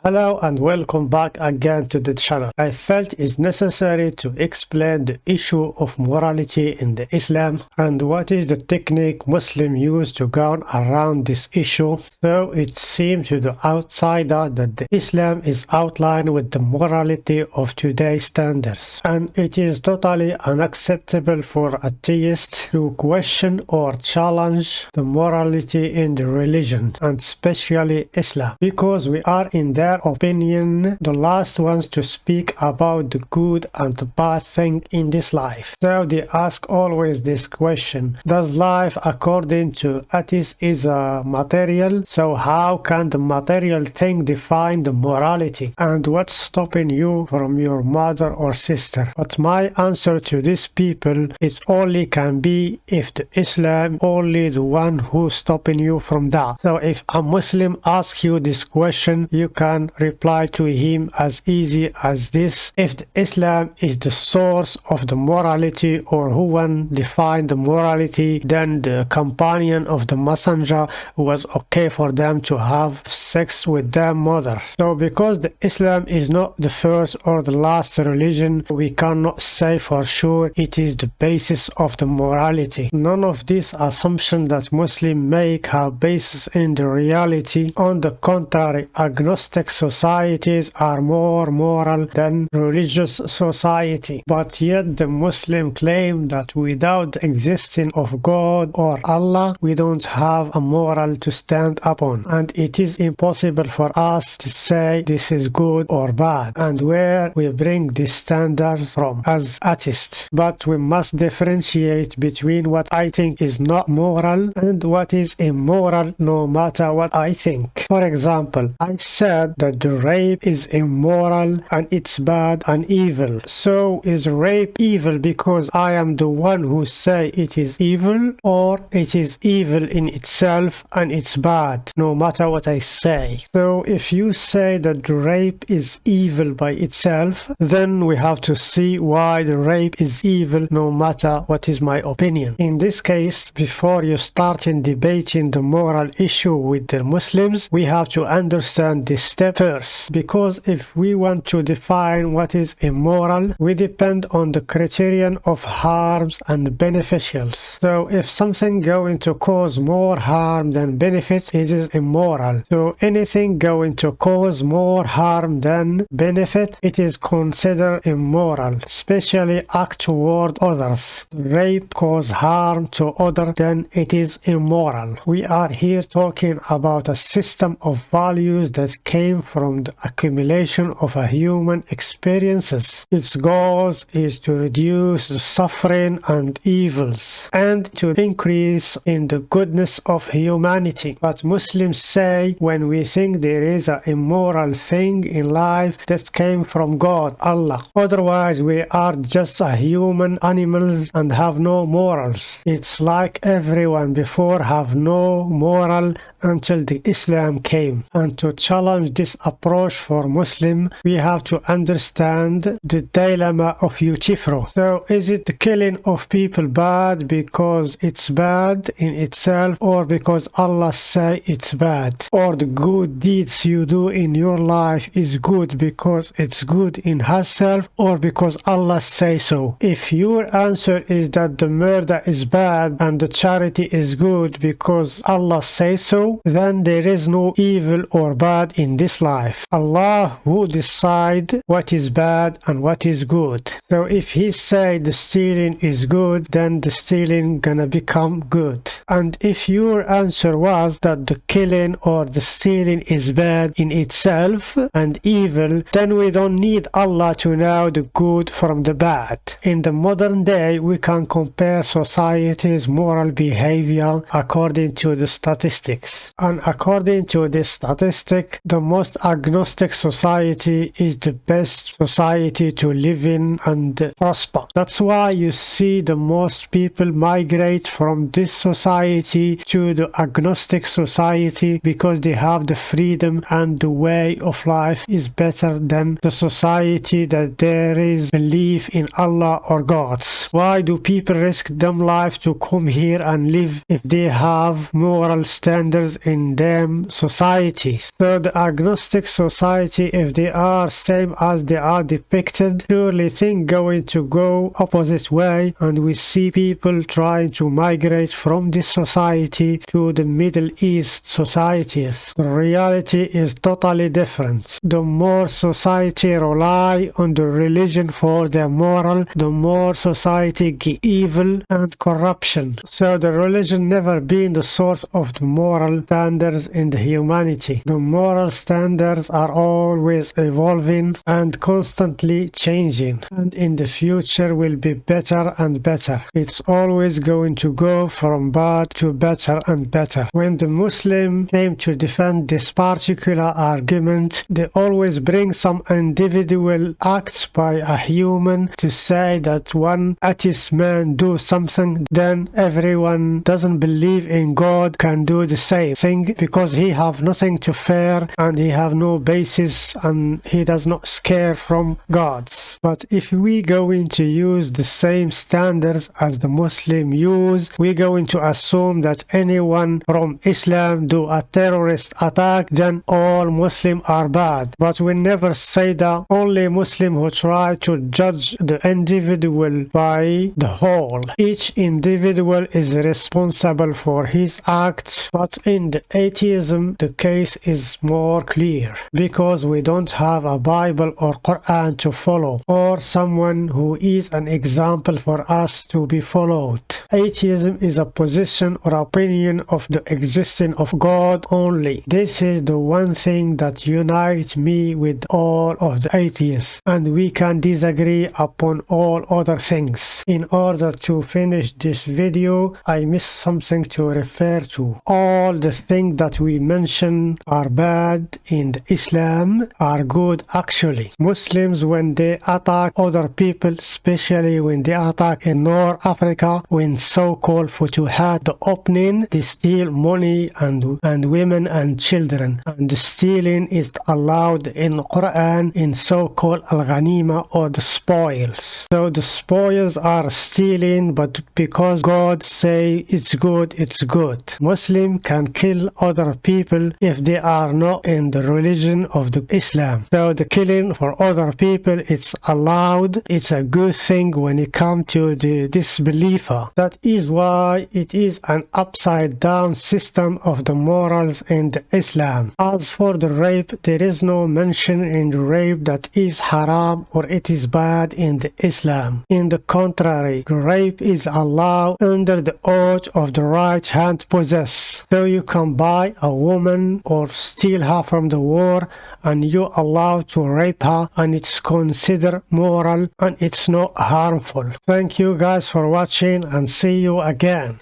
Hello and welcome back again to the channel. I felt it's necessary to explain the issue of morality in the Islam and what is the technique Muslims use to go around this issue. So it seems to the outsider that the Islam is outlined with the morality of today's standards, and it is totally unacceptable for atheists to question or challenge the morality in the religion, and especially Islam, because we are in their opinion the last ones to speak about the good and the bad thing in this life. So they ask always this question: does life according to atheists is material? So how can the material thing define the morality? And what's stopping you from your mother or sister? But my answer to these people is only can be if the Islam only the one who's stopping you from that. So if a Muslim asks you this question, you can reply to him as easy as this: if the Islam is the source of the morality, or who one defined the morality, then the companion of the messenger was okay for them to have sex with their mother. So because the Islam is not the first or the last religion, we cannot say for sure it is the basis of the morality. None of these assumptions that Muslims make have basis in the reality. On the contrary, agnostic societies are more moral than religious society. But yet the Muslim claim that without the existence of God or Allah, we don't have a moral to stand upon, and it is impossible for us to say this is good or bad, and where we bring this standard from as atheists. But we must differentiate between what I think is not moral and what is immoral, no matter what I think. For example, I said that the rape is immoral and it's bad and evil. So is rape evil because I am the one who say it is evil, or it is evil in itself and it's bad no matter what I say? So if you say that the rape is evil by itself, then we have to see why the rape is evil no matter what is my opinion. In this case, before you start in debating the moral issue with the Muslims, we have to understand this step first, because if we want to define what is immoral, we depend on the criterion of harms and beneficials. So if something going to cause more harm than benefits, it is immoral. So anything going to cause more harm than benefit, it is considered immoral, especially act toward others. Rape cause harm to others, then it is immoral. We are here talking about a system of values that came from the accumulation of a human experiences. Its goal is to reduce the suffering and evils and to increase in the goodness of humanity. But Muslims say when we think there is an immoral thing in life that came from God, Allah. Otherwise we are just a human animal and have no morals. It's like everyone before have no moral until the Islam came. And to challenge this approach for Muslim, we have to understand the dilemma of Yuchifro. So is it the killing of people bad because it's bad in itself, or because Allah say it's bad? Or the good deeds you do in your life is good because it's good in herself, or because Allah say so? If your answer is that the murder is bad and the charity is good because Allah say so, then there is no evil or bad in this life. Allah who decide what is bad and what is good. So if he say the stealing is good, then the stealing gonna become good. And if your answer was that the killing or the stealing is bad in itself and evil, then we don't need Allah to know the good from the bad. In the modern day, we can compare society's moral behavior according to the statistics. And according to this statistic, the most agnostic society is the best society to live in and prosper. That's why you see the most people migrate from this society to the agnostic society, because they have the freedom and the way of life is better than the society that there is belief in Allah or gods. Why do people risk them life to come here and live if they have moral standards in them society? So the agnostic agnostic society, if they are same as they are depicted, surely things going to go opposite way, and we see people trying to migrate from this society to the Middle East societies. The reality is totally different. The more society rely on the religion for their moral, the more society get evil and corruption. So the religion never been the source of the moral standards in the humanity. The moral standards are always evolving and constantly changing, and in the future will be better and better. It's always going to go from bad to better and better. When the Muslim came to defend this particular argument, they always bring some individual acts by a human to say that one atheist man do something, then everyone doesn't believe in God can do the same thing because he have nothing to fear and he have no basis and he does not scare from gods. But if we going to use the same standards as the Muslim use, we're going to assume that anyone from Islam do a terrorist attack, then all Muslims are bad. But we never say that. Only Muslim who try to judge the individual by the whole. Each individual is responsible for his acts, but in the atheism the case is more clear because we don't have a Bible or Quran to follow or someone who is an example for us to be followed. Atheism is a position or opinion of the existence of God only. This is the one thing that unites me with all of the atheists, and we can disagree upon all other things. In order to finish this video, I missed something to refer to. All the things that we mention are bad in the Islam are good actually. Muslims, when they attack other people, especially when they attack in North Africa, when so-called Futuhat, the opening, they steal money and women and children, and the stealing is allowed in Quran in so-called al-ghanima or the spoils. So the spoils are stealing, but because God say it's good, it's good. Muslim can kill other people if they are not in the religion of the Islam. So the killing for other people, it's allowed. It's a good thing when it comes to the disbeliever. That is why it is an upside down system of the morals in the Islam. As for the rape, there is no mention in the rape that is haram or it is bad in the Islam. In the contrary, rape is allowed under the oath of the right hand possess. So you can buy a woman or steal her from the war and you allow to rape her, and it's considered moral and it's not harmful. Thank you guys for watching and see you again.